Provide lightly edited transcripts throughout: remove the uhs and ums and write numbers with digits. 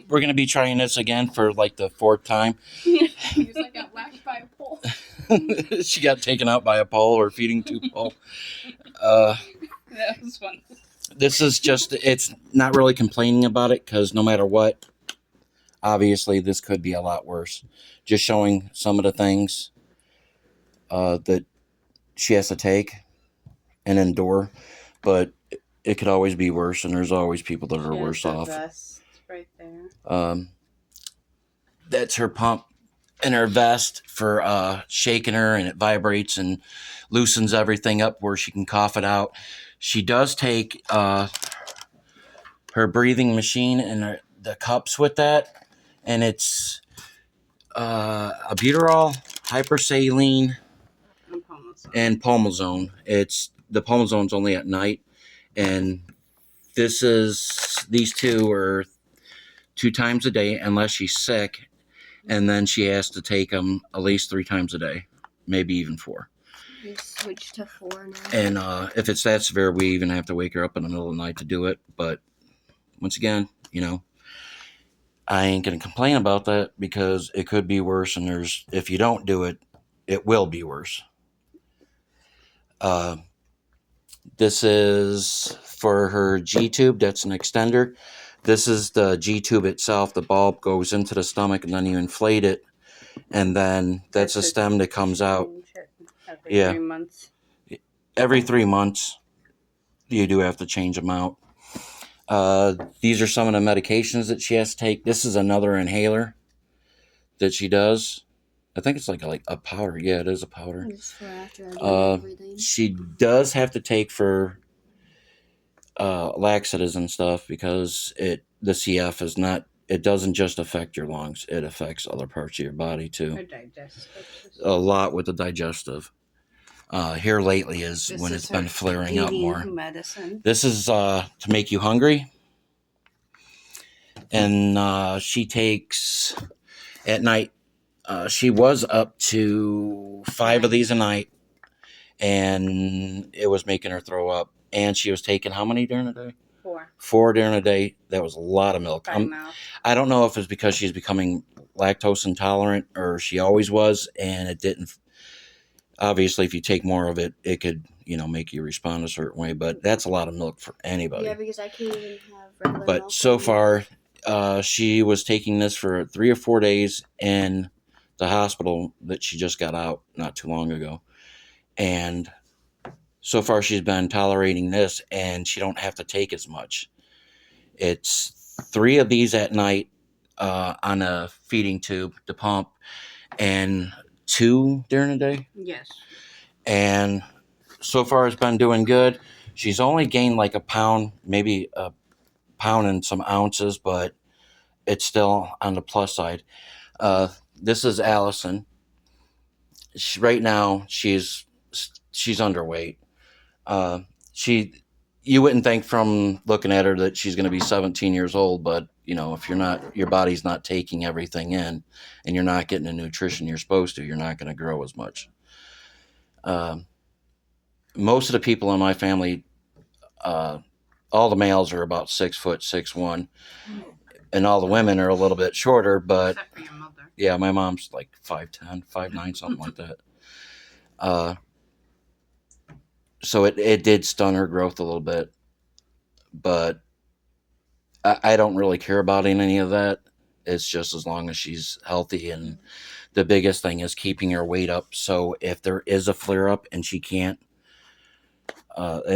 we're gonna be trying this again for like the fourth time. Because I got whacked by a pole. She got taken out by a pole or feeding tube pole. That was fun. This is just, it's not really complaining about it because no matter what, obviously this could be a lot worse. Just showing some of the things that she has to take and endure, but it could always be worse, and there's always people that are worse off. Vest right there. That's her pump in her vest for shaking her, and it vibrates and loosens everything up where she can cough it out. She does take her breathing machine and the cups with that, and it's albuterol, hypersaline, and pulmazone. It's the pulmazone's only at night, and these two are 2 times a day unless she's sick, and then she has to take them at least 3 times a day, maybe even 4. We switched to 4 now. And if it's that severe, we even have to wake her up in the middle of the night to do it. But once again, I ain't gonna complain about that because it could be worse, and if you don't do it, it will be worse. This is for her G-tube. That's an extender. This is the G-tube itself. The bulb goes into the stomach, and then you inflate it, and then that's a stem that comes out. Every 3 months. Every 3 months, you do have to change them out. These are some of the medications that she has to take. This is another inhaler that she does. I think it's like a powder. Yeah, it is a powder. It's for after I do everything. She does have to take for laxatives and stuff because the CF is not. It doesn't just affect your lungs; it affects other parts of your body too. Her digestive. A lot with the digestive. Here lately is when it's been flaring up more. Medicine. This is to make you hungry, and she takes at night. She was up to 5 of these a night, and it was making her throw up. And she was taking how many during the day? 4. 4 during the day. That was a lot of milk. Mouth. I don't know if it's because she's becoming lactose intolerant or she always was, and it didn't. Obviously, if you take more of it, it could, make you respond a certain way. But that's a lot of milk for anybody. Yeah, because I can't even have regular milk. But so far, she was taking this for 3 or 4 days in the hospital that she just got out not too long ago. And so far she's been tolerating this, and she don't have to take as much. It's 3 of these at night on a feeding tube to pump, and 2 during the day. Yes. And so far it's been doing good. She's only gained like a pound, maybe a pound and some ounces, but it's still on the plus side. This is Allison. Right now she's underweight. You wouldn't think from looking at her that she's going to be 17 years old, but if your body's not taking everything in, and you're not getting the nutrition you're supposed to, you're not going to grow as much. Most of the people in my family, all the males are about 6 foot 6'1", and all the women are a little bit shorter, but except for your mother. Yeah, my mom's like 5'10", 5'9", something like that. So it did stun her growth a little bit, but I don't really care about any of that. It's just as long as she's healthy, and the biggest thing is keeping her weight up. So if there is a flare up and she can't,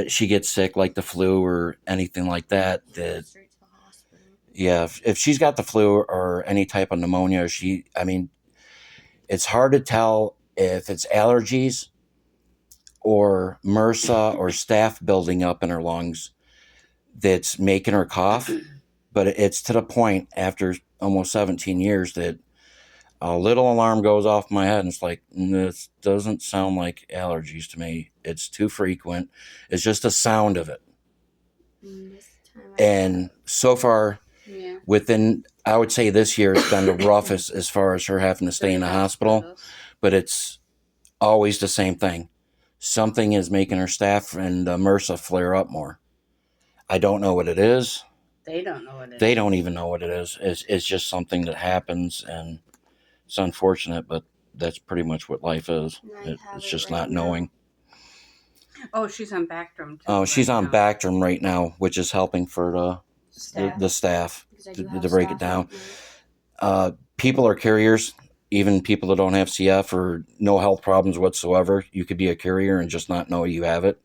she gets sick like the flu or anything like that, Straight to the hospital. yeah, if she's got the flu or any type of pneumonia, it's hard to tell if it's allergies or MRSA or staph building up in her lungs that's making her cough. But it's to the point after almost 17 years that a little alarm goes off in my head, and it's like, this doesn't sound like allergies to me. It's too frequent. It's just the sound of it. And so far, Yeah. I would say this year has been the roughest as far as her having to stay in the hospital, but it's always the same thing. Something is making her staph and MRSA flare up more. I don't know what it is. They don't know what it is. They don't even know what it is. It's just something that happens, and it's unfortunate, but that's pretty much what life is. And I have It's it just right not now. knowing. Oh, she's on Bactrim too. Oh, she's right on now. Bactrim right now, which is helping for Staff. the staff Because I to, do have to break it staff down. right now. People are carriers, even people that don't have CF or no health problems whatsoever. You could be a carrier and just not know you have it.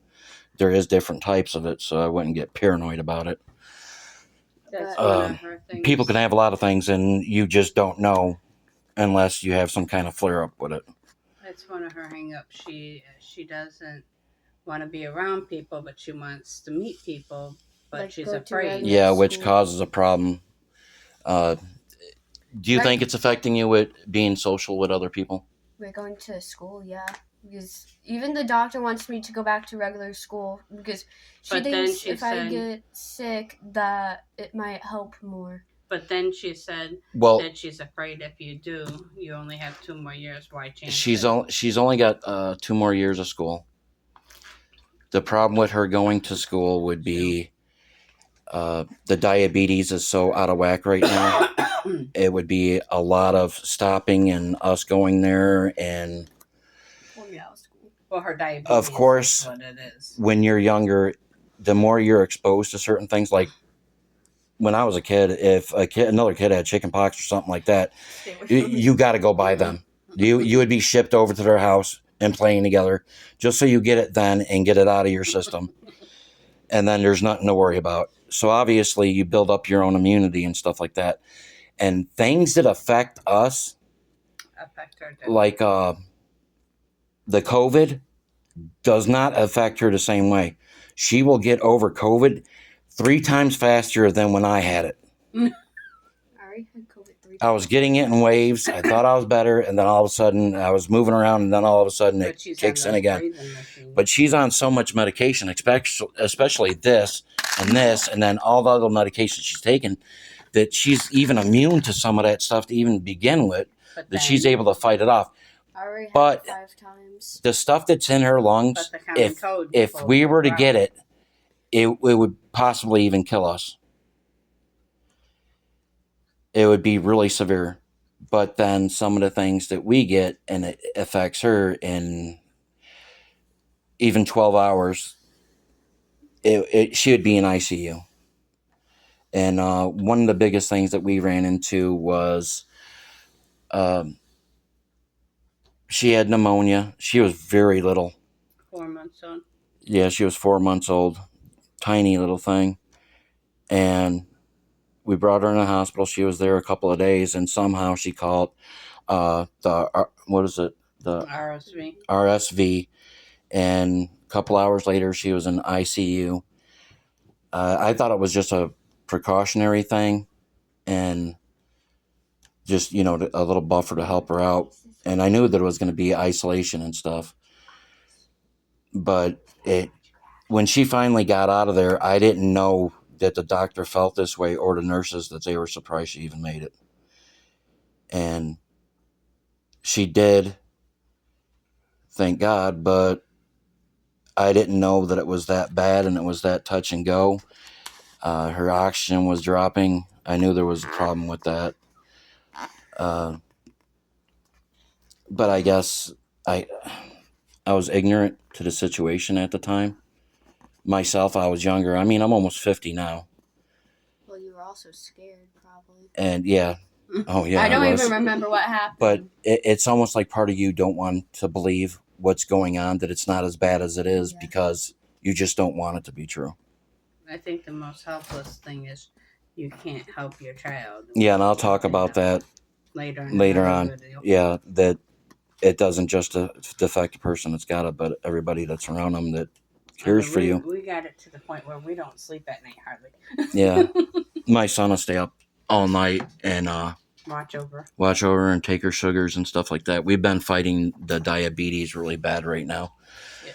There is different types of it, so I wouldn't get paranoid about it. That's But- one of her things. People can have a lot of things, and you just don't know unless you have some kind of flare up with it. That's one of her hang-ups. She doesn't want to be around people, but she wants to meet people, but Like she's go to afraid. regular Yeah, which school. causes a problem. Do you Right. think it's affecting you with being social with other people? We're going to school, yeah. Because even the doctor wants me to go back to regular school because she But then thinks she if I said- get sick that it might help more. But then she said Well, that she's afraid if you do, you only have 2 more years. Why change she's it? she's only got 2 more years of school. The problem with her going to school would be the diabetes is so out of whack right now. It would be a lot of stopping and us going there, and Pull me out of school. Well, her diabetes. Of course. is what it is. when you're younger, the more you're exposed to certain things, like when I was a kid, if another kid had chicken pox or something like that, you got to go by them. You would be shipped over to their house and playing together just so you get it then and get it out of your system. And then there's nothing to worry about. So obviously you build up your own immunity and stuff like that. And things that affect us, Affect her. like the COVID, does not affect her the same way. She will get over COVID 3 times faster than when I had it. I already had COVID 3 I was getting it in waves. I thought I was better, and then all of a sudden I was moving around, and then all of a sudden it But she's kicks on in those again. breathing machines. But she's on so much medication, especially this, and then all the other medications she's taken, that she's even immune to some of that stuff to even begin with, But that she's then- able to fight it off. I already had But- it 5 times. The stuff that's in her lungs, But the common cold if will we were to go get out. it would possibly even kill us. It would be really severe. But then some of the things that we get, and it affects her in even 12 hours, she would be in ICU. And one of the biggest things that we ran into was she had pneumonia. She was very little. 4 months old. Yeah, she was 4 months old. Tiny little thing. And we brought her in the hospital. She was there a couple of days, and somehow she caught the RSV. RSV. And a couple hours later, she was in ICU. I thought it was just a precautionary thing, and just a little buffer to help her out. And I knew that it was going to be isolation and stuff. But when she finally got out of there, I didn't know that the doctor felt this way, or the nurses, that they were surprised she even made it. And she did, thank God, but I didn't know that it was that bad and it was that touch and go. Her oxygen was dropping. I knew there was a problem with that. But I guess I was ignorant to the situation at the time. Myself, I was younger. I mean, I'm almost 50 now. Well, you were also scared, probably. And yeah. Oh, yeah. I don't was. even remember what happened. But it's almost like part of you don't want to believe what's going on, that it's not as bad as it is, Yeah. because you just don't want it to be true. I think the most helpless thing is you can't help your child. Yeah, and I'll talk about that later on. Video. Yeah, that it doesn't just affect the person that's got it, but everybody that's around them that cares for you. We got it to the point where we don't sleep at night hardly. Yeah. My son will stay up all night and Watch over. watch over her and take her sugars and stuff like that. We've been fighting the diabetes really bad right now.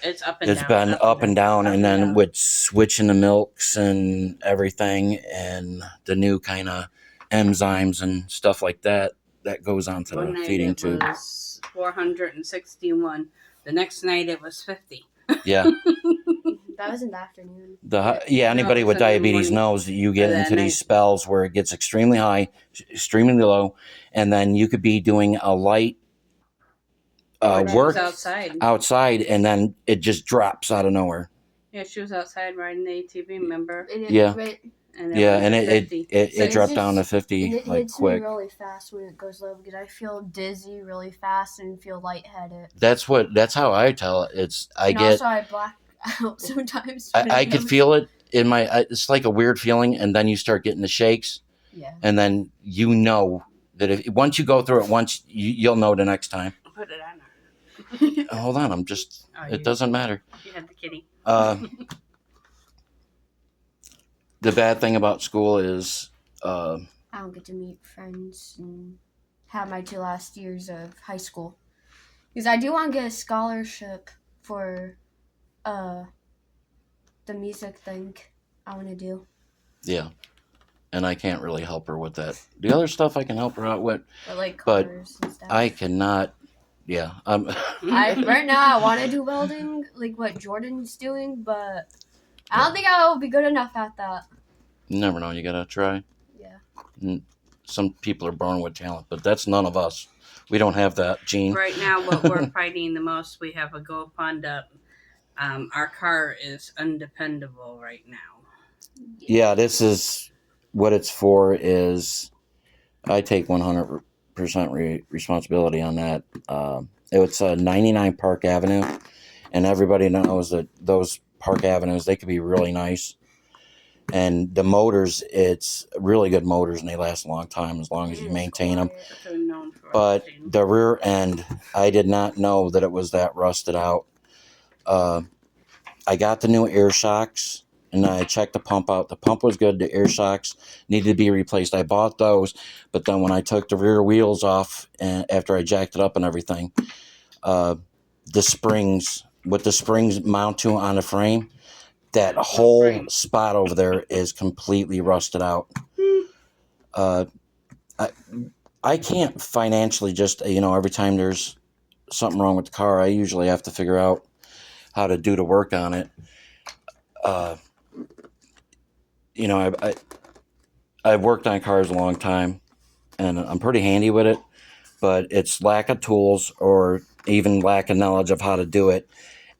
It's up and It's down. been up and down, and then down. with switching the milks and everything, and the new kind of enzymes and stuff like that goes on to One the night feeding it tube. was 461. The next night it was 50. Yeah. That was in the afternoon. Anybody No, with it's in the diabetes morning. knows that you get Or that into these night. spells where it gets extremely high, extremely low, and then you could be doing a light She was work outside. and then it just drops out of nowhere. Yeah, she was outside riding the ATV, remember? And it, Yeah. right, And Yeah, went and to it 50. it So dropped it's down to just- 50 and it like hits quick. me really fast when it goes low because I feel dizzy really fast and feel lightheaded. That's how I tell it. And also I black out sometimes. I could feel it in it's like a weird feeling, and then you start getting the shakes, Yeah. and then you know that if once you go through it once, you'll know the next time. Put it on her. Hold on, Oh, it doesn't matter. You had the kitty. The bad thing about school is I don't get to meet friends and have my 2 last years of high school. Because I do want to get a scholarship for the music thing I want to do. yeah, and I can't really help her with that. The other stuff I can help her out with, But like But cars and stuff. I cannot. Yeah, Right now I want to do welding, like what Jordan's doing, but I don't think I'll be good enough at that. you never know. You gotta try. Yeah. Some people are born with talent, but that's none of us. We don't have that gene. Right now, what we're fighting the most, we have a go fund up. Our car is undependable right now. Yeah, this is what it's for. Is I take 100% responsibility on that. It's 99 Park Avenue, and everybody knows that those Park Avenues, they could be really nice. And the motors, it's really good motors, and they last a long time as long as you maintain them. They're known for But rusting. the rear end, I did not know that it was that rusted out. I got the new air shocks, and I checked the pump out. The pump was good. The air shocks needed to be replaced. I bought those, but then when I took the rear wheels off, and after I jacked it up and everything, the springs, what the springs mount to on the frame, that whole spot over there is completely rusted out. I can't financially just, every time there's something wrong with the car, I usually have to figure out how to do the work on it. I've worked on cars a long time, and I'm pretty handy with it, but it's lack of tools or even lack of knowledge of how to do it,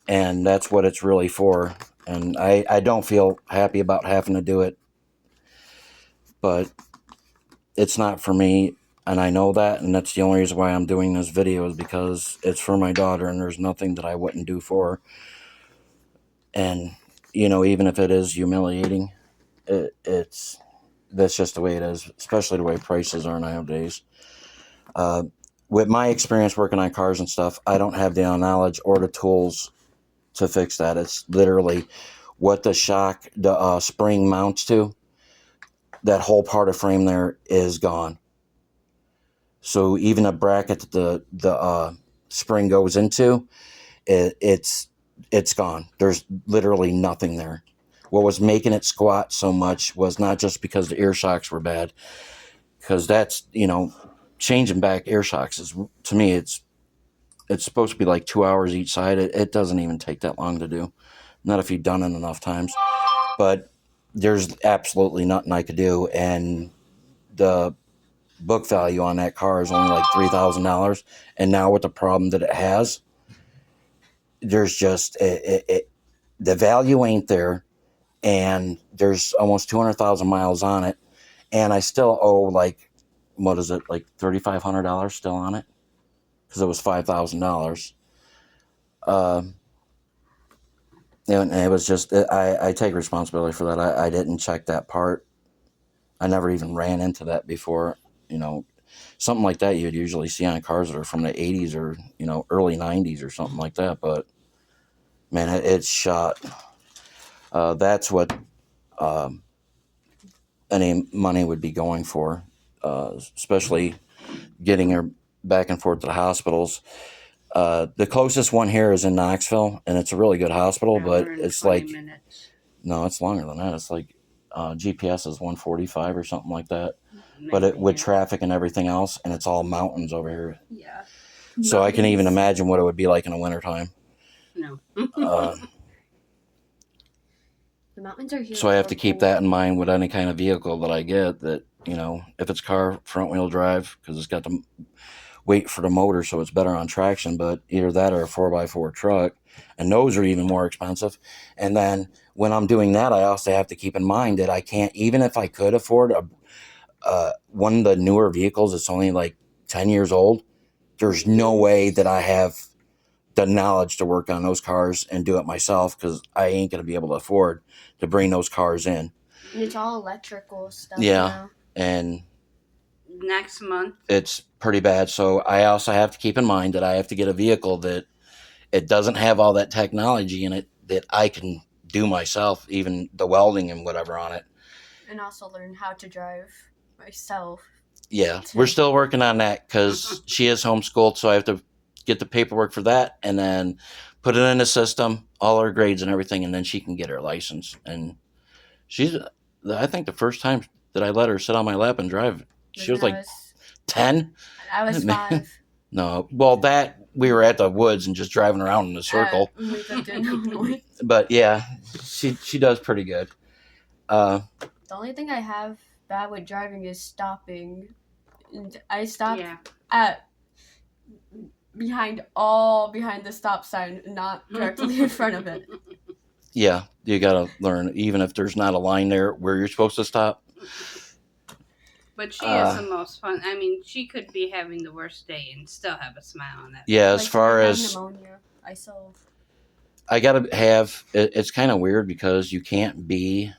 and that's what it's really for. And I don't feel happy about having to do it, but it's not for me, and I know that, and that's the only reason why I'm doing this video is because it's for my daughter, and there's nothing that I wouldn't do for her. And even if it is humiliating, that's just the way it is, especially the way prices are nowadays. With my experience working on cars and stuff, I don't have the knowledge or the tools to fix that. It's literally what the spring mounts to. That whole part of frame there is gone. So even a bracket that the spring goes into, it's gone. There's literally nothing there. What was making it squat so much was not just because the air shocks were bad, because that's, changing back air shocks is, to me, it's supposed to be like 2 hours each side. It doesn't even take that long to do. Not if you've done it enough times. But there's absolutely nothing I could do. And the book value on that car is only like $3,000. And now with the problem that it has, there's just, the value ain't there. And there's almost 200,000 miles on it. And I still owe like $3,500 still on it, because it was $5,000. And it was just, I take responsibility for that. I didn't check that part. I never even ran into that before. Something like that you'd usually see on cars that are from the 80s or early 90s or something like that. But man, it's shot. That's what any money would be going for, especially getting her back and forth to the hospitals. The closest one here is in Knoxville, and it's a really good hospital, but it's like, minutes. no, it's longer than that. It's like GPS is 145 or something like that. Maybe, But with traffic and everything else, and it's all mountains over here. Yeah. So I can even imagine what it would be like in the wintertime. No. mountains are here. So I have to keep that in mind with any kind of vehicle that I get, that, you know, if it's car, front wheel drive, because it's got the weight for the motor, so it's better on traction, but either that or a 4x4 truck. And those are even more expensive. And then when I'm doing that, I also have to keep in mind that I can't, even if I could afford one of the newer vehicles, it's only like 10 years old. There's no way that I have the knowledge to work on those cars and do it myself, because I ain't going to be able to afford to bring those cars in. And it's all electrical stuff Yeah. now. And Next month, it's pretty bad. So I also have to keep in mind that I have to get a vehicle that it doesn't have all that technology in it that I can do myself, even the welding and whatever on it. And also learn how to drive myself. Yeah, we're still working on that because she is homeschooled, so I have to get the paperwork for that and then put it in the system, all her grades and everything, and then she can get her license. And she's, I think the first time that I let her sit on my lap and drive, she was like 10. I was 5. No, well, that we were at the woods and just driving around in a circle. We lived in Illinois. But yeah, she does pretty good. The only thing I have bad with driving is stopping. And I stopped yeah. at behind the stop sign, not directly in front of it. Yeah, you gotta learn, even if there's not a line there where you're supposed to stop. But she is the most fun. I mean, she could be having the worst day and still have a smile on that. Yeah, as Like, far when I had as pneumonia, I gotta have, it's kind of weird because you can't be.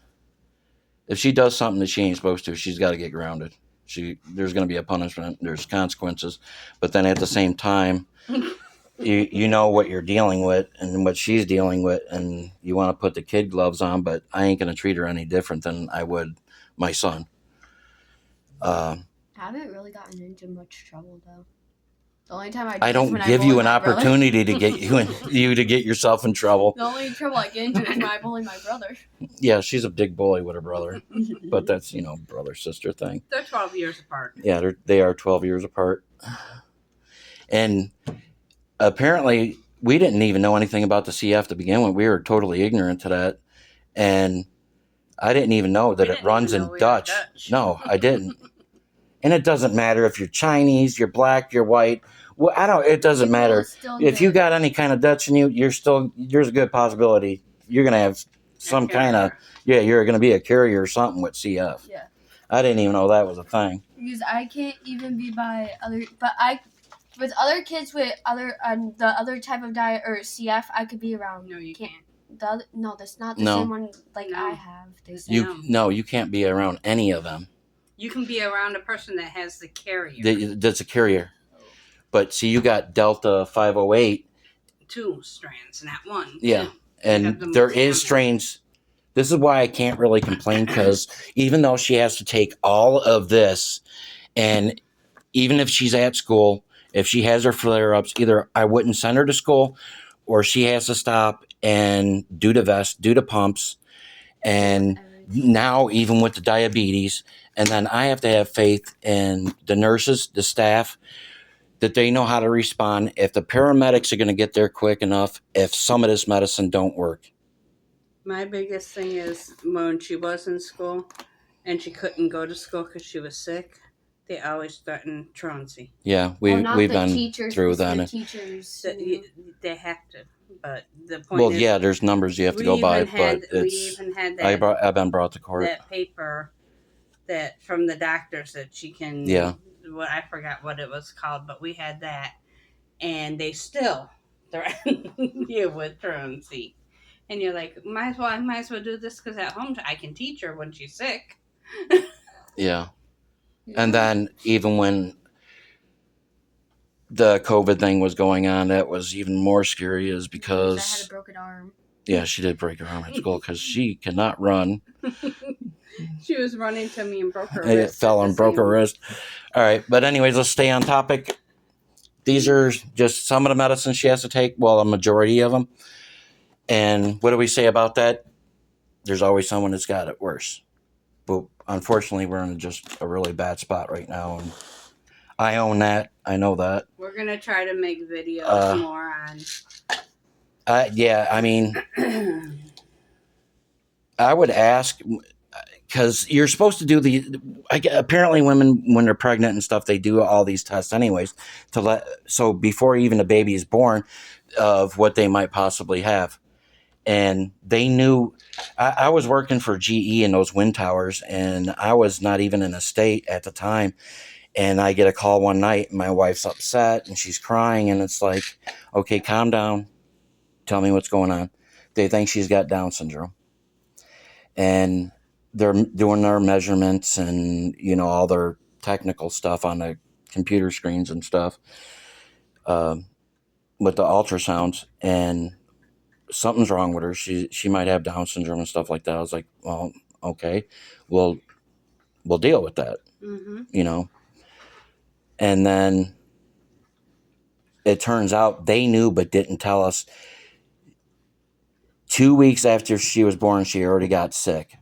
If she does something that she ain't supposed to, she's got to get grounded. There's going to be a punishment. There's consequences, but then at the same time, you know what you're dealing with and what she's dealing with, and you want to put the kid gloves on. But I ain't going to treat her any different than I would my son. I haven't really gotten into much trouble though. The only time I don't give you an opportunity to get you to get yourself in trouble. The only trouble I get into is when I bully my brother. Yeah, she's a big bully with her brother, but that's, brother sister thing. They're 12 years apart. Yeah, they are 12 years apart, and apparently we didn't even know anything about the CF to begin with. We were totally ignorant to that, and I didn't even know that it runs in Dutch. No, I didn't. And it doesn't matter if you're Chinese, you're black, you're white. Well, it doesn't matter. If you got any kind of Dutch in you, there's a good possibility you're going to have some kind of, you're going to be a carrier or something with CF. Yeah. I didn't even know that was a thing. Because I can't even be by with other kids with the other type of diet or CF, I could be around. No, you can't. That's not the same one I have. You can't be around any of them. You can be around a person that has the carrier. That's a carrier. But see, you got Delta 508. 2 strands, not 1. Yeah. 2. And there is strains. This is why I can't really complain, because even though she has to take all of this, and even if she's at school, if she has her flare-ups, either I wouldn't send her to school, or she has to stop and do the vest, do the pumps, and now even with the diabetes, and then I have to have faith in the nurses, the staff, that they know how to respond. If the paramedics are going to get there quick enough, if some of this medicine don't work. My biggest thing is when she was in school and she couldn't go to school because she was sick, they always threatened truancy. Yeah, we've been through that. The teachers, they have to. But the point is, there's numbers you have to go by, but we even had that. I've been brought to court. That paper that from the doctors that she can. Yeah. I forgot what it was called, but we had that, and they still threaten you with truancy, and you're like, I might as well do this because at home I can teach her when she's sick. Yeah. And then even when the COVID thing was going on, that was even more scary, is because I had a broken arm. Yeah, she did break her arm at school because she cannot run. She was running to me and broke her It wrist. fell and broke her wrist. All right, but anyways, let's stay on topic. These are just some of the medicines she has to take, well, a majority of them. And what do we say about that? There's always someone that's got it worse. But unfortunately, we're in just a really bad spot right now, and I own that. I know that. We're going to try to make videos more on... Yeah, I mean, I would ask, because you're supposed to do apparently women when they're pregnant and stuff, they do all these tests anyways so before even the baby is born, of what they might possibly have. And they knew. I was working for GE in those wind towers, and I was not even in a state at the time. And I get a call one night, and my wife's upset and she's crying, and it's like, okay, calm down, tell me what's going on. They think she's got Down syndrome, and they're doing their measurements and all their technical stuff on the computer screens and stuff, with the ultrasounds, and something's wrong with her. She might have Down syndrome and stuff like that. I was like, well, okay, we'll deal with that. And then it turns out they knew but didn't tell us. 2 weeks after she was born, she already got sick.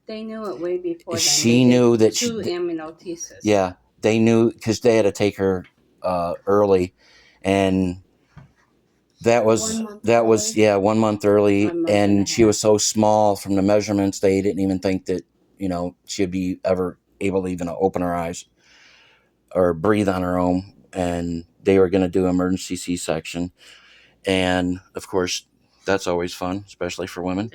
They knew it way before then. She knew that two amniotesis. Yeah, they knew because they had to take her early, and that was 1 month early, and she was so small from the measurements they didn't even think that she'd be ever able to even open her eyes or breathe on her own, and they were going to do emergency C-section, and of course that's always fun, especially for women.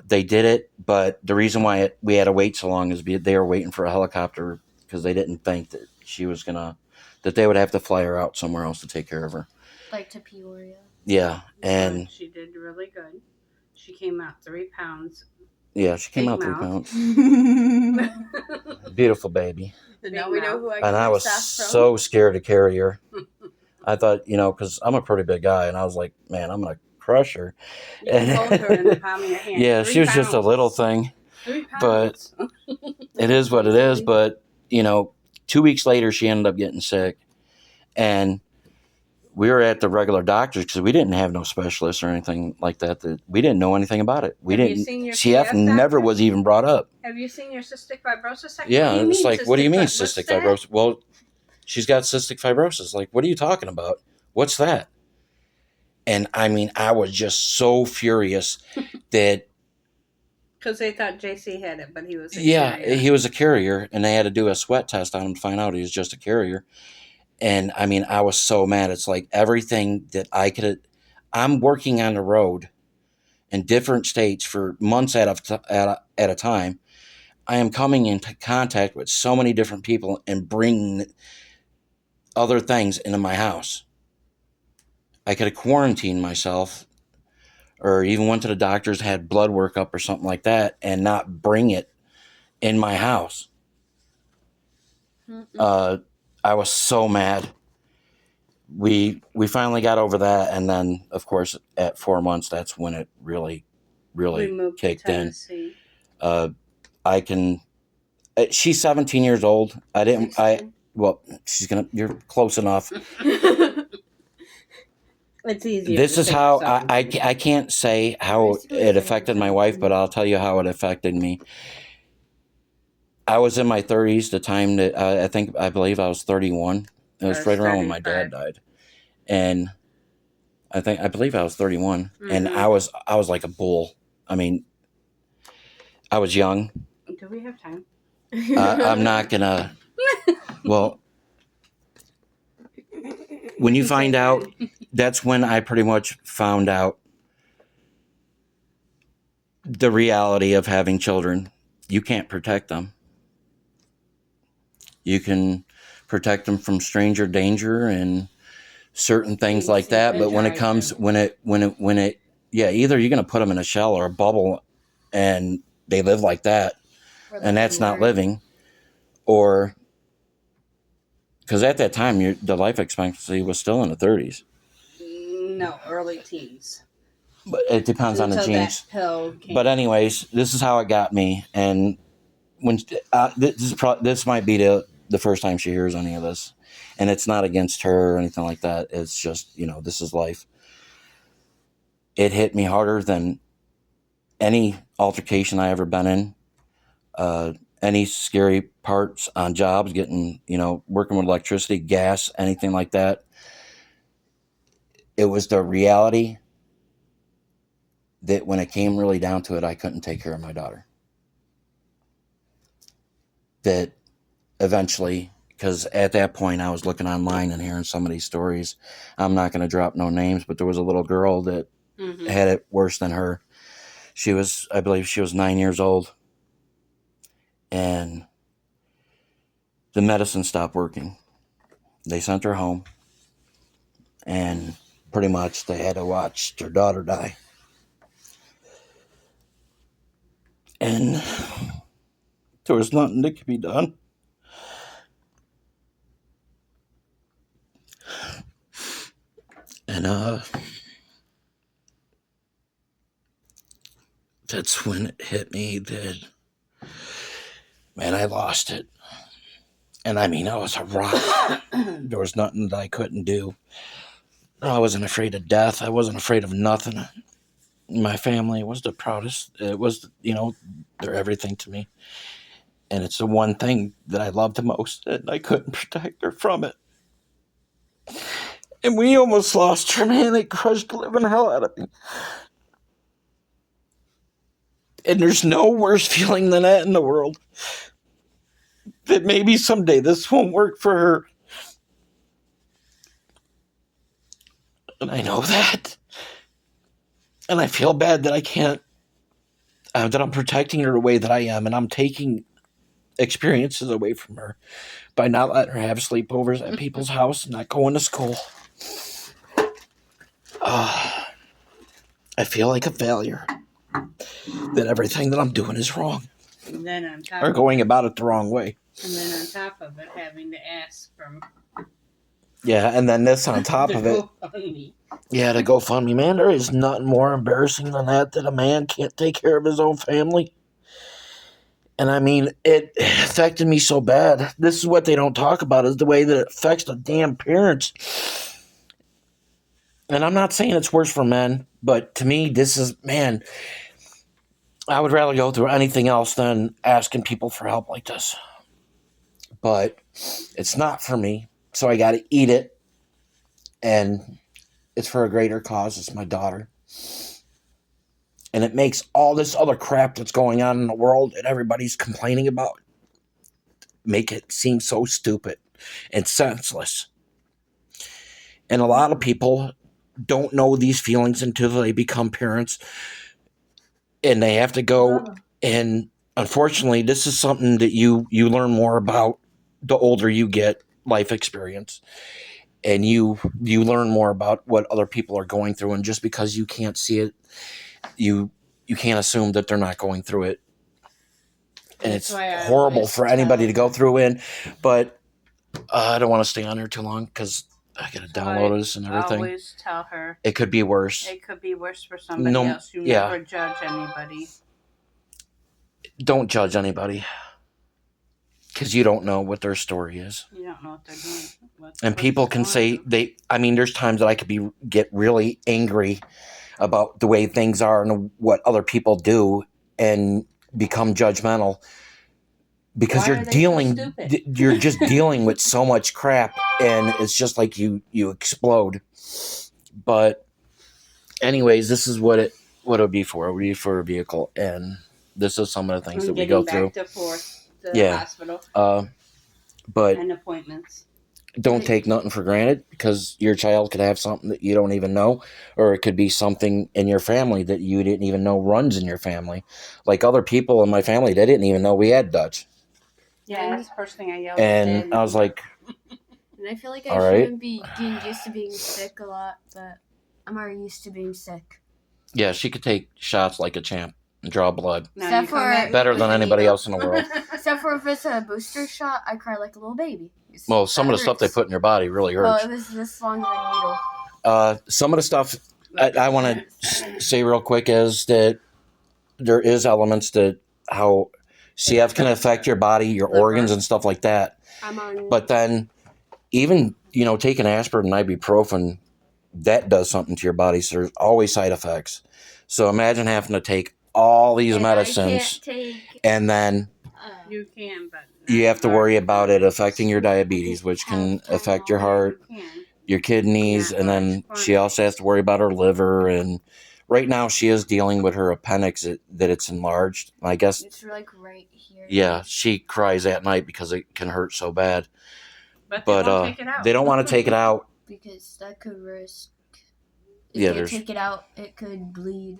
They did it, but the reason why we had to wait so long is they were waiting for a helicopter because they didn't think that that they would have to fly her out somewhere else to take care of her. Like to Peoria. Yeah, and she did really good. She came out 3 pounds. Yeah, she came out 3 pounds. Beautiful baby. So now we know who I And I was so scared to carry her. I thought, because I'm a pretty big guy, and I was like, man, I'm gonna crush her. You hold her in the palm of your hand. Yeah, she was just a little thing. 3 pounds. But it is what it is. But 2 weeks later, she ended up getting sick, and we were at the regular doctors because we didn't have no specialists or anything like that. That we didn't know anything about it. We Have didn't. you seen your CF CF never doctor? was even brought up. Have you seen your cystic fibrosis doctor? Yeah, it's like, what do you mean What's cystic that? fibrosis? Well, she's got cystic fibrosis. Like, what are you talking about? What's that? And I mean, I was just so furious that. Because they thought JC had it, but he was a Yeah, carrier. he was a carrier, and they had to do a sweat test on him to find out he was just a carrier. And I mean, I was so mad. It's like everything that I'm working on the road in different states for months at a time. I am coming into contact with so many different people and bringing other things into my house. I could have quarantined myself, or even went to the doctors, had blood work up or something like that, and not bring it in my house. I was so mad. We finally got over that, and then of course at 4 months, that's when it really We moved to kicked in. Tennessee. I can. She's 17 years old. You're close enough. It's easier. This to is say how something. I can't say how it affected my wife, but I'll tell you how it affected me. I was in my 30s the time that I believe I was 31. It was I was right around when my 35. dad died, and I believe I was 31, and Mhm. I was like a bull. I mean, I was young. Do we have time? I'm not gonna. Well, when you find out, that's when I pretty much found out the reality of having children. You can't protect them. You can protect them from stranger danger and certain things like that. But when it comes, either you're going to put them in a shell or a bubble and they live like that, and that's not living, or because at that time, the life expectancy was still in the 30s. No, early teens. But it depends on the Until genes. that pill came. But anyways, this is how it got me, and when this might be the first time she hears any of this, and it's not against her or anything like that. It's just this is life. It hit me harder than any altercation I ever been in. Any scary parts on jobs, getting working with electricity, gas, anything like that. It was the reality that when it came really down to it, I couldn't take care of my daughter. That eventually, because at that point I was looking online and hearing some of these stories. I'm not going to drop no names, but there was a little girl that had it worse than her. I believe she was 9 years old. And the medicine stopped working. They sent her home. And pretty much they had to watch their daughter die. And there was nothing that could be done. And that's when it hit me that, man, I lost it. And I mean, I was a rock. There was nothing that I couldn't do. I wasn't afraid of death. I wasn't afraid of nothing. My family was the proudest. It was, they're everything to me. And it's the one thing that I love the most, and I couldn't protect her from it. And we almost lost her, man. It crushed the living hell out of me. And there's no worse feeling than that in the world. That maybe someday this won't work for her. And I know that. And I feel bad that I can't, that I'm protecting her the way that I am. And I'm taking experiences away from her by not letting her have sleepovers at people's house and not going to school. I feel like a failure. That everything that I'm doing is wrong. And then on top Or going about it the wrong way. And then on top of it, having to ask from Yeah, and then this on top of it. Yeah, to GoFundMe, man, there is nothing more embarrassing than that a man can't take care of his own family. And I mean, it affected me so bad. This is what they don't talk about, is the way that it affects the damn parents. And I'm not saying it's worse for men, but to me, this is, man, I would rather go through anything else than asking people for help like this. But it's not for me, so I got to eat it. And it's for a greater cause. It's my daughter. And it makes all this other crap that's going on in the world and everybody's complaining about make it seem so stupid and senseless. And a lot of people don't know these feelings until they become parents. And they have to go, and unfortunately, this is something that you learn more about the older you get, life experience. And you learn more about what other people are going through. And just because you can't see it, you can't assume that they're not going through it. And it's horrible for anybody to go through in. But I don't want to stay on here too long because I got to download this and everything. I always tell her it could be worse. It could be worse for somebody else. You never judge anybody. Don't judge anybody. Because you don't know what their story is. You don't know what they're doing. And people can say, there's times that I could get really angry about the way things are and what other people do and become judgmental. Because you're just dealing with so much crap and it's just like you explode. But anyways, this is what it would be for. It would be for a vehicle. And this is some of the things that we go through. Back to the hospital. But and appointments. Don't take nothing for granted because your child could have something that you don't even know, or it could be something in your family that you didn't even know runs in your family. Like other people in my family, they didn't even know we had Dutch. Yeah, that's the first thing I yelled. And I was like, and I feel like I shouldn't be getting used to being sick a lot, but I'm already used to being sick. Yeah, she could take shots like a champ and draw blood. Except for better than anybody else in the world. Except for if it's a booster shot, I cry like a little baby. Well, some of the stuff they put in your body really hurts. Well, it was this long of a needle. Some of the stuff I want to say real quick is that there is elements that how CF can affect your body, your organs, and stuff like that. But then even, taking aspirin and ibuprofen, that does something to your body. So there's always side effects. So imagine having to take all these medicines and then you can, but you have to worry about it affecting your diabetes, which can affect your heart, your kidneys, and then she also has to worry about her liver and right now she is dealing with her appendix that it's enlarged. I guess, It's like right here. yeah, she cries at night because it can hurt so bad. But But they won't take it out. they don't want to take it out. Because that could risk. If Yeah, they there's take it out, it could bleed.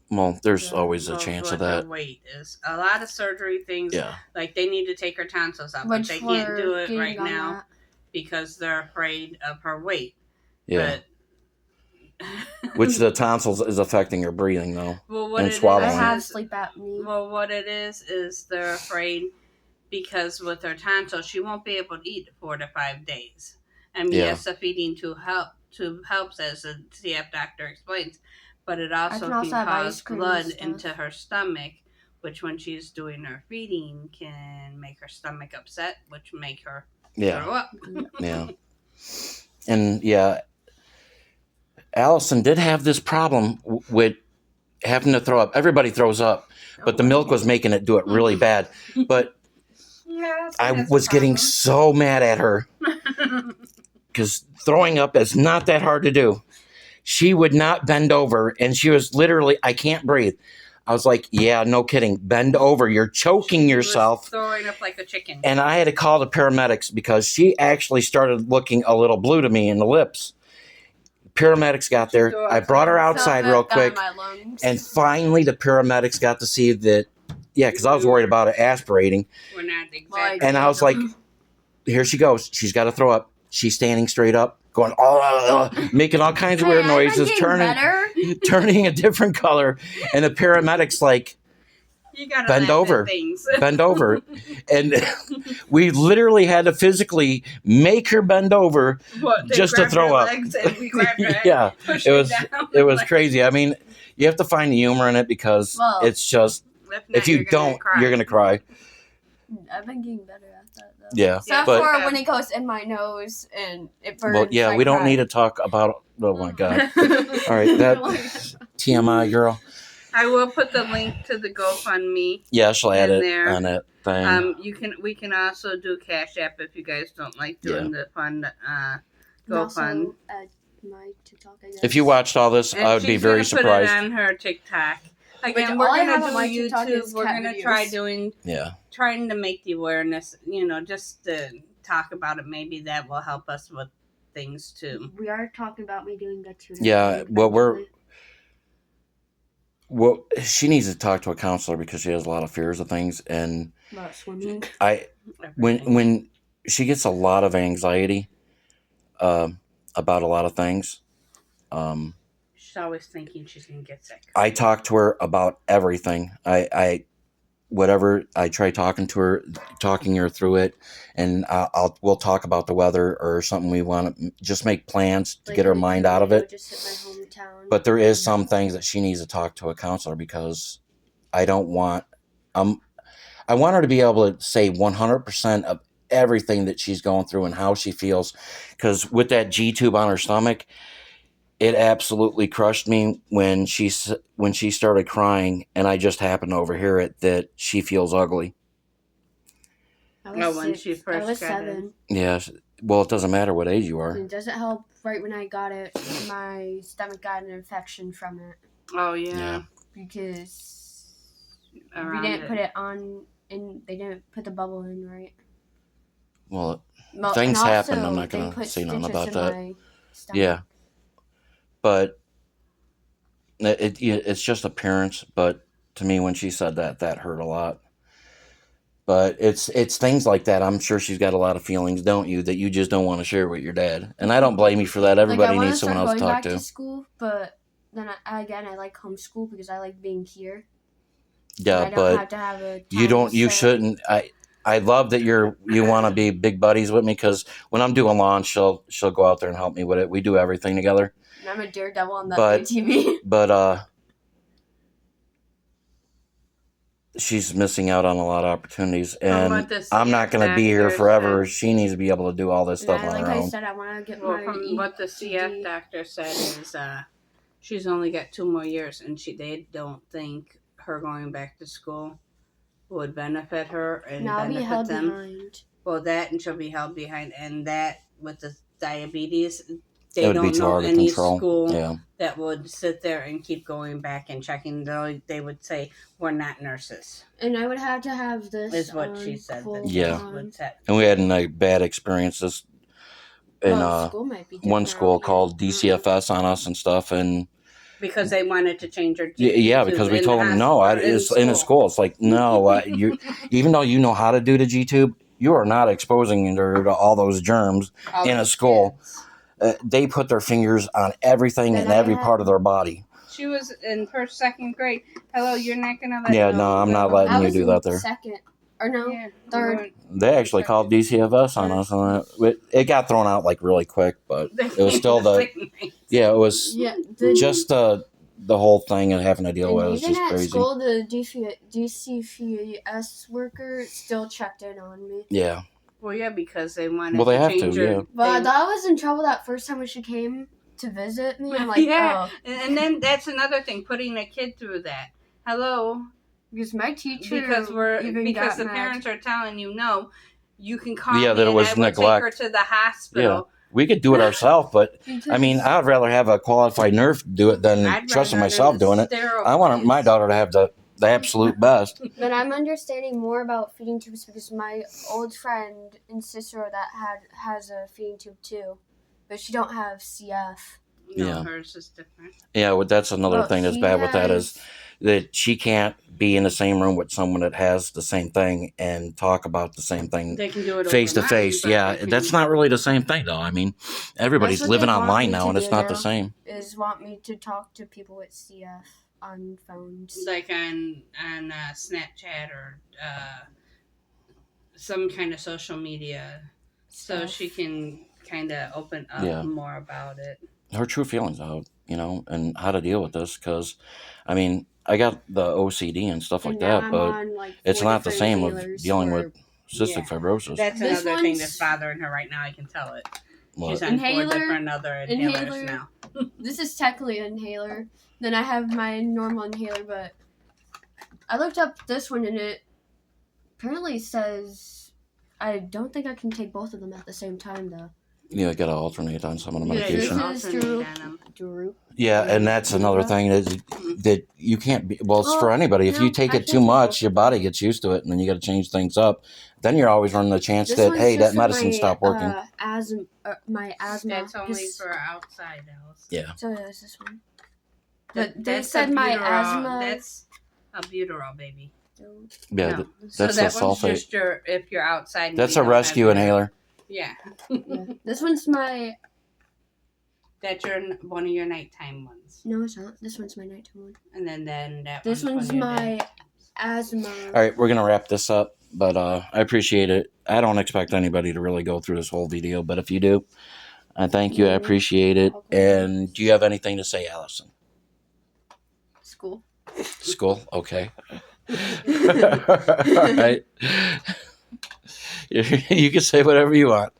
well, there's Yeah, always a Knows chance what of that. her weight is. A lot of surgery things, Yeah, like they need to take her tonsils out, but Which they can't do we're it getting right on now that. because they're afraid of her weight. yeah. But Which the tonsils is affecting her breathing though. well, what and it swallowing. I have is, sleep apnea. well, what it is they're afraid because with her tonsils, she won't be able to eat 4 to 5 days. I mean, Yeah. yes, the feeding tube helps, as the CF doctor explains, but it also can also can have ice cause cream blood and stuff. into her stomach, which when she's doing her feeding can make her stomach upset, which make her Yeah, throw up. yeah. And yeah, Allison did have this problem with having to throw up. Everybody throws up, but the milk was making it do it really bad. But Yeah, I was getting so mad at her because throwing up is not that hard to do. She would not bend over, and she was literally, I can't breathe. I was like, yeah, no kidding. Bend over. You're choking yourself. Throwing up like a chicken. And I had to call the paramedics because she actually started looking a little blue to me in the lips. Paramedics got there. I brought her outside real quick. And finally, the paramedics got to see that, yeah, because I was worried about it aspirating. We're not exactly. And I was like, here she goes. She's got to throw up. She's standing straight up, going, oh, making all kinds of weird noises, turning a different color. And the paramedics like, You gotta bend laugh at over. things. bend over. And we literally had to physically make her bend over What, they just to grabbed throw her up. legs and we grabbed her head, Yeah, pushed it her was down, it was like, crazy. I mean, you have to find the humor in it because Well, it's just, not, if you you're gonna don't, cry. you're going to cry. I've been getting better at that though. Yeah. Except but- for when it goes in my nose and it burns. Well, yeah, I we don't cry. need to talk about, oh my God. All right, that TMI girl. I will put the link to the GoFundMe. Yeah, she'll add In it there. on that thing. We can also do Cash App if you guys don't like doing the fund And GoFund. also add my TikTok, I guess. If you watched all this, And I would be she's very gonna surprised. Put it on her TikTok. Again, Which all I we're have gonna on my do TikTok YouTube. is We're cat gonna videos. try Yeah. trying to make the awareness. Just to talk about it. Maybe that will help us with things too. We are talking about me doing that too. Yeah, well, she needs to talk to a counselor because she has a lot of fears of things. And About swimming. when she gets a lot of anxiety about a lot of things, She's always thinking she's gonna get sick. I talk to her about everything. I try talking her through it, and we'll talk about the weather or something we want to just make plans to get her mind out of it. Just hit my hometown. But there is some things that she needs to talk to a counselor because I don't want I want her to be able to say 100% of everything that she's going through and how she feels, because with that G tube on her stomach, it absolutely crushed me when she started crying, and I just happened to overhear it that she feels ugly. When she first I was got 7. Yeah, well, it doesn't matter what age you are. It doesn't help. Right when I got it, my stomach got an infection from it Oh yeah. Yeah. because Around we didn't put it on, and they didn't put the bubble in right. Well, Well, Things and happen. also, I'm not they gonna put say nothing stitches about in that. my stomach. yeah, but it's just appearance. But to me, when she said that hurt a lot. But it's things like that. I'm sure she's got a lot of feelings, don't you, that you just don't want to share with your dad. And I don't blame you for that. Everybody like, I needs someone else to going talk back to. school, but then I like homeschool because I like being here. Yeah, I don't but have to have a you time don't. You set. shouldn't. I love that you want to be big buddies with me, because when I'm doing lawn, she'll go out there and help me with it. We do everything together. And I'm a daredevil on that But- TV. But she's missing out on a lot of opportunities, and I'm not going to be here forever. She needs to be able to do all this stuff And on like her I own. said, I want to get Well, my from what the CF ED. doctor said is she's only got 2 more years, and they don't think her going back to school would benefit her and And I'll be benefit held them. behind. Well, that, and she'll be held behind, and that with the diabetes, they it would don't be too know hard to any control. school Yeah. that would sit there and keep going back and checking. They would say, we're not nurses, And I would have to have this. is what she said. full That Yeah. they would set. And we had a bad experiences in school might be one different school out here. called DCFS on us and stuff. And Because they wanted to change her. yeah, because we told them, no, it's in a school. It's like, no, you, even though you know how to do the G-tube, you are not exposing her to all those germs All in a those school. kids. They put their fingers on everything And and I every had- part of their body. She was in first, second grade. Hello, you're not gonna let. Yeah, no, I'm not letting I you was do in that there. second. Or no, Yeah, third. They actually called DCFS on us, and it got thrown out like really quick. But it was still the it was Yeah. just the whole thing and having to deal with it And was even just at crazy. school, the DCFS worker still checked in on me. Yeah, Well, yeah, because they wanted. well, they to have change to. her. Yeah, But I They- thought I was in trouble that first time when she came to visit me. I'm like, Yeah. oh. And then that's another thing, putting a kid through that. Hello, Because my teacher because even got the mad. parents are telling you no. You can call Yeah, me that it and was I will neglect. take her to the hospital. we could do it ourselves, but Because I mean, I'd rather have a qualified nurse do it than I'd trusting rather myself them doing it. sterile I want my kids. daughter to have the absolute best. But I'm understanding more about feeding tubes because my old friend in Cicero that has a feeding tube too, but she don't have CF. No, Yeah. hers is different. Yeah, well, that's another Well, thing that's she bad with that has- is that she can't be in the same room with someone that has the same thing and talk about the same thing They can do it face to overnight, face. but Yeah, they can- that's not really the same thing, though. I mean, everybody's That's what living they want online me now, to and it's do not the now. same. Is want me to talk to people with CF on phones. like on Snapchat or some kind of social media, so Stuff. she can kind of open up Yeah. more about it. Her true feelings out, and how to deal with this. Because, I mean, I got the OCD and stuff like And now that, I'm but on, like, it's 4 not the different same with inhalers dealing for- with cystic Yeah. fibrosis. That's This another thing one's- that's bothering her right now. I can tell it. What? She's on Inhaler, 4 different other inhalers inhaler. now. This is technically an inhaler. Then I have my normal inhaler, but I looked up this one and it apparently says I don't think I can take both of them at the same time though. Yeah, got to alternate on some of the Yeah, medication. this is Alternate true. on 'em. Droop. Yeah, and that's another thing is that you can't be. Well, it's for Well, anybody. If no, you take I it can't too take much, both your of body them. gets used to it, and then you got to change things up. Then you're always running the chance This that one's hey, just that for medicine my, stopped working. My asthma. That's only This- for outside else. Yeah, So there's this one. That- But they that's said my albuterol. asthma. That's albuterol, baby. yeah. No. th- So that's that the one's sulfate. just if you're outside. and That's you a don't have rescue your- inhaler. Yeah. Yeah. This one's my. That's one of your nighttime ones, No, it's not. This one's my nighttime one. and then that This one's one's one of your my day. asthma. All right, we're gonna wrap this up, but I appreciate it. I don't expect anybody to really go through this whole video, but if you do, I thank you. I No. appreciate it. Okay. And do you have anything to say, Allison? School. School, okay. All right. You can say whatever you want.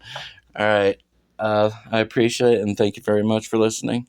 All right. I appreciate it and thank you very much for listening.